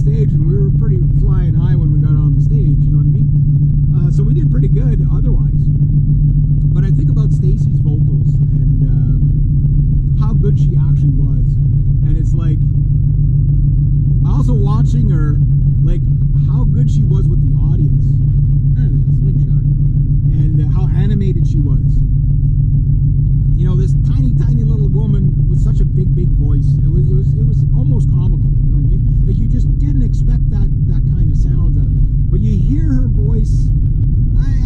stage, and we were pretty flying high when we got on the stage, you know what I mean? So we did pretty good otherwise. But I think about Stacy's vocals and how good she actually was. And it's like, also watching her, like, how good she was with the audience. Slingshot. And how animated she was. You know, this tiny, tiny little woman with such a big, big voice. It was almost comical. You know what I mean? Like, you just didn't expect that kind of sound. But you hear her voice.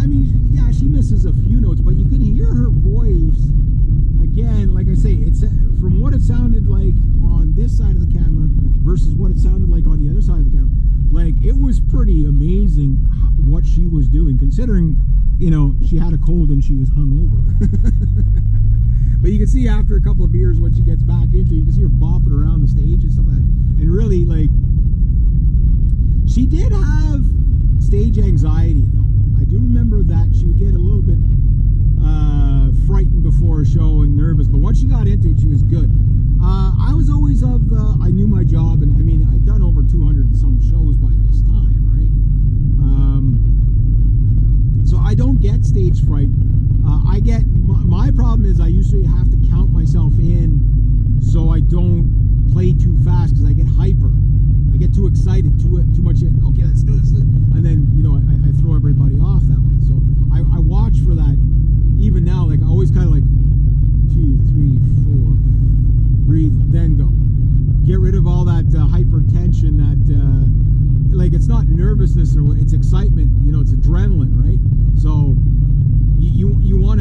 I mean, yeah, she misses a few notes, but you can hear her voice. Again, like I say, it's from what it sounded like on this side of the camera versus what it sounded like on the other side of the camera. Like, it was pretty amazing what she was doing, considering, you know, she had a cold and she was hungover. But you can see after a couple of beers, when she gets back into it, you can see her bopping around the stage and stuff like that. And really, like, she did have stage anxiety, though. I do remember that she would get a little bit frightened before a show and nervous, but once she got into it, she was good. I was always I knew my job, and I mean, I'd done over 200 and some shows by this time, right? So I don't get stage fright. I get, my problem is I usually have to count myself in so I don't play too fast, because I get hyper. I get too excited, too much. Okay, let's do this. And then, you know, I throw everybody off that way. So I watch for that. Even now, like, I always kind of like 2, 3, 4, breathe, then go. Get rid of all that hypertension, that like, it's not nervousness or it's excitement. You know, it's adrenaline, right? So you want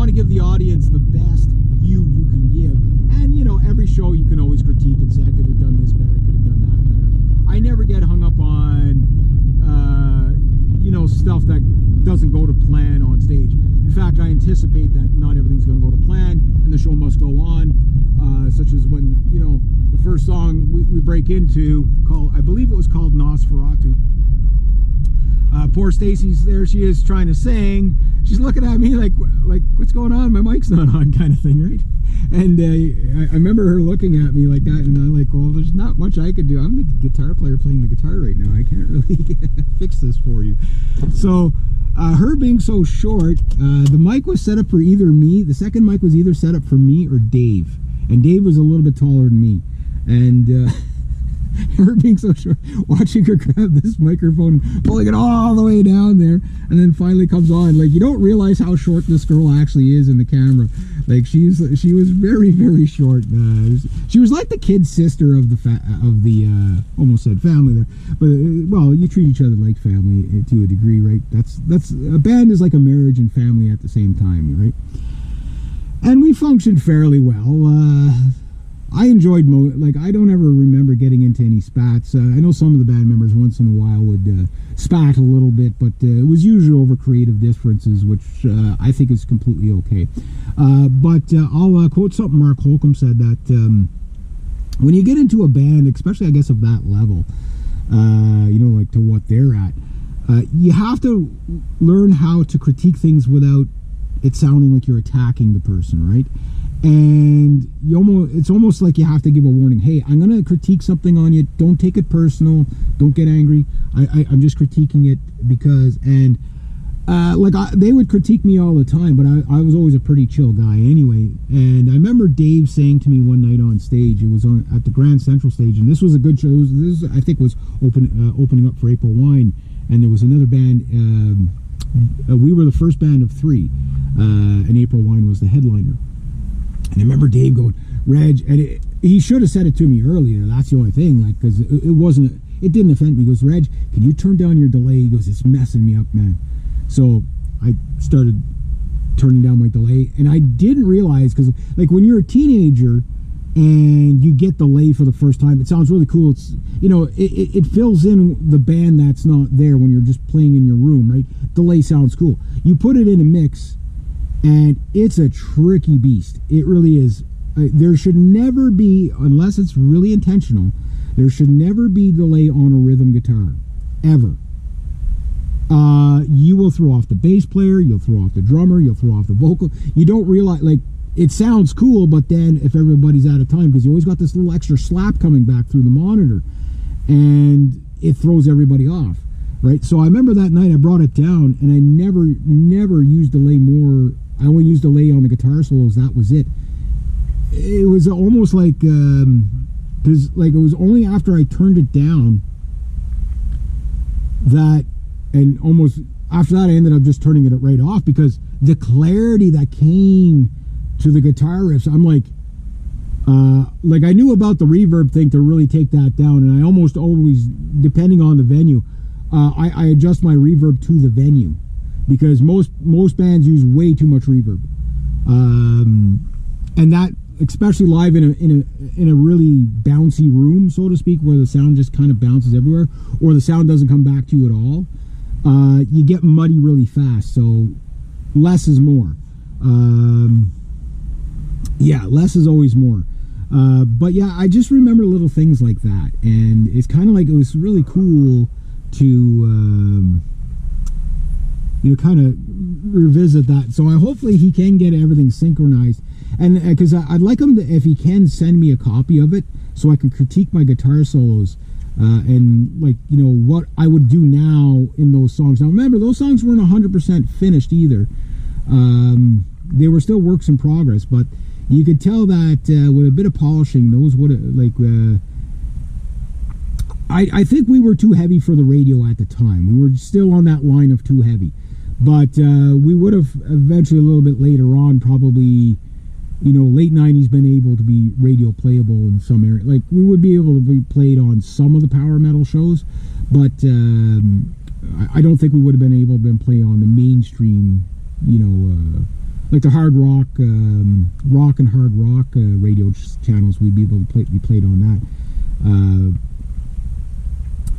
to give the audience the best you can give. And, you know, every show you can always critique and say, I could have done this better, I could have done that better. I never get hung up on you know, stuff that doesn't go to plan on stage. In fact, I anticipate that not everything's going to go to plan, and the show must go on. Such as when, you know, the first song we break into, called, I believe it was called Nosferatu. Poor Stacy's there, she is trying to sing. She's looking at me like what's going on? My mic's not on, kind of thing, right? And I remember her looking at me like that, and I'm like, well, there's not much I could do. I'm the guitar player playing the guitar right now. I can't really fix this for you. So her being so short, the mic was set up for either me. The second mic was either set up for me or Dave. And Dave was a little bit taller than me. And her being so short, watching her grab this microphone, pulling it all the way down there, and then finally comes on. Like, you don't realize how short this girl actually is in the camera. Like, she was very, very short. She was like the kid sister of the almost said family there, but well, you treat each other like family to a degree, right? That's a band is like a marriage and family at the same time, right? And we functioned fairly well. I enjoyed like, I don't ever remember getting into any spats. I know some of the band members once in a while would spat a little bit, but it was usually over creative differences, which I think is completely okay. But I'll quote something Mark Holcomb said, that when you get into a band, especially I guess of that level, you know, like to what they're at, you have to learn how to critique things without it sounding like you're attacking the person, right? And it's almost like you have to give a warning. Hey, I'm going to critique something on you. Don't take it personal. Don't get angry. I'm just critiquing it because, and they would critique me all the time, but I was always a pretty chill guy anyway. And I remember Dave saying to me one night on stage, it was at the Grand Central stage, and this was a good show. This I think was opening up for April Wine, and there was another band. We were the first band of 3, and April Wine was the headliner. And I remember Dave going, Reg, and he should have said it to me earlier. That's the only thing, like, because it didn't offend me. He goes, Reg, can you turn down your delay? He goes, it's messing me up, man. So I started turning down my delay, and I didn't realize, because like when you're a teenager and you get delay for the first time, it sounds really cool. It's, you know, it fills in the band that's not there when you're just playing in your room, right? Delay sounds cool. You put it in a mix, and it's a tricky beast. It really is. There should never be, unless it's really intentional, there should never be delay on a rhythm guitar, ever. You will throw off the bass player, you'll throw off the drummer, you'll throw off the vocal. You don't realize, like, it sounds cool, but then if everybody's out of time, because you always got this little extra slap coming back through the monitor, and it throws everybody off, right? So I remember that night I brought it down, and I never used delay more. I only used delay on the guitar solos. That was it. It was almost like because like it was only after I turned it down that, and almost after that I ended up just turning it right off, because the clarity that came to the guitar riffs, I'm like I knew about the reverb thing to really take that down, and I almost always, depending on the venue, I adjust my reverb to the venue, because most bands use way too much reverb, and that, especially live in a really bouncy room, so to speak, where the sound just kind of bounces everywhere, or the sound doesn't come back to you at all, you get muddy really fast. So less is more. Yeah, less is always more. But yeah, I just remember little things like that, and it's kind of like, it was really cool to kind of revisit that. So hopefully he can get everything synchronized, and because I'd like him to, if he can, send me a copy of it so I can critique my guitar solos, and what I would do now in those songs. Now remember, those songs weren't 100% finished either. They were still works in progress, but you could tell that with a bit of polishing, those would have, I think we were too heavy for the radio at the time. We were still on that line of too heavy, but we would have eventually, a little bit later on, probably, late 90s, been able to be radio playable in some area. Like, we would be able to be played on some of the power metal shows, but I don't think we would have been able to been played on the mainstream, like the hard rock, rock and hard rock radio channels. We'd be able to be played on that.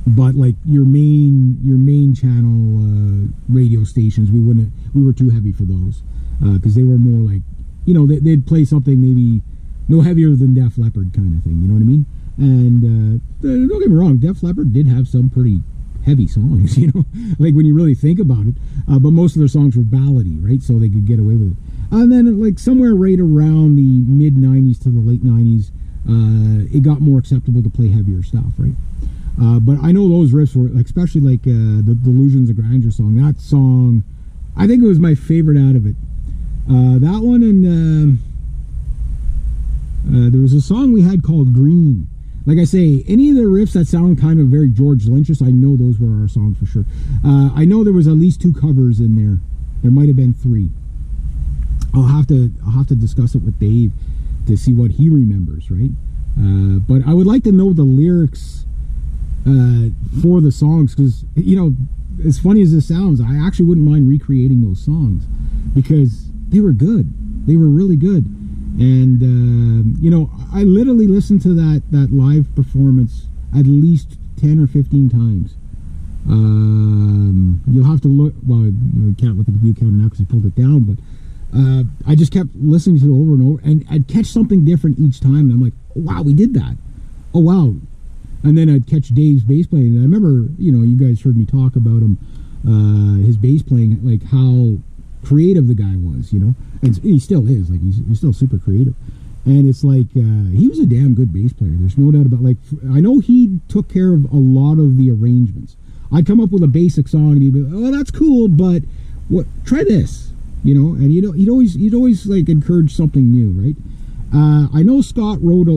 But like your main channel radio stations, we were too heavy for those, because they were more like, they'd play something maybe no heavier than Def Leppard kind of thing, you know what I mean? And don't get me wrong, Def Leppard did have some pretty heavy songs, like when you really think about it, but most of their songs were ballady, right? So they could get away with it. And then like somewhere right around the mid 90s to the late 90s, it got more acceptable to play heavier stuff, right? But I know those riffs were, especially like the Delusions of Grandeur song. That song, I think it was my favorite out of it. That one, and there was a song we had called Green. Like I say, any of the riffs that sound kind of very George Lynchish, I know those were our songs for sure. I know there was at least 2 covers in there. There might have been 3. I'll have to discuss it with Dave to see what he remembers, right? But I would like to know the lyrics for the songs, because as funny as this sounds, I actually wouldn't mind recreating those songs, because they were good. They were really good. And I literally listened to that live performance at least 10 or 15 times. You'll have to look. Well, you can't look at the view counter now because he pulled it down, but I just kept listening to it over and over, and I'd catch something different each time, and I'm like, oh, wow, we did that. Oh wow. And then I'd catch Dave's bass playing, and I remember, you guys heard me talk about him, his bass playing, like how creative the guy was, and he still is, like he's still super creative. And it's like he was a damn good bass player. There's no doubt about. Like, I know he took care of a lot of the arrangements. I'd come up with a basic song, and he'd be like, oh, that's cool, but what? Try this, and he'd always like encourage something new, right? I know Scott wrote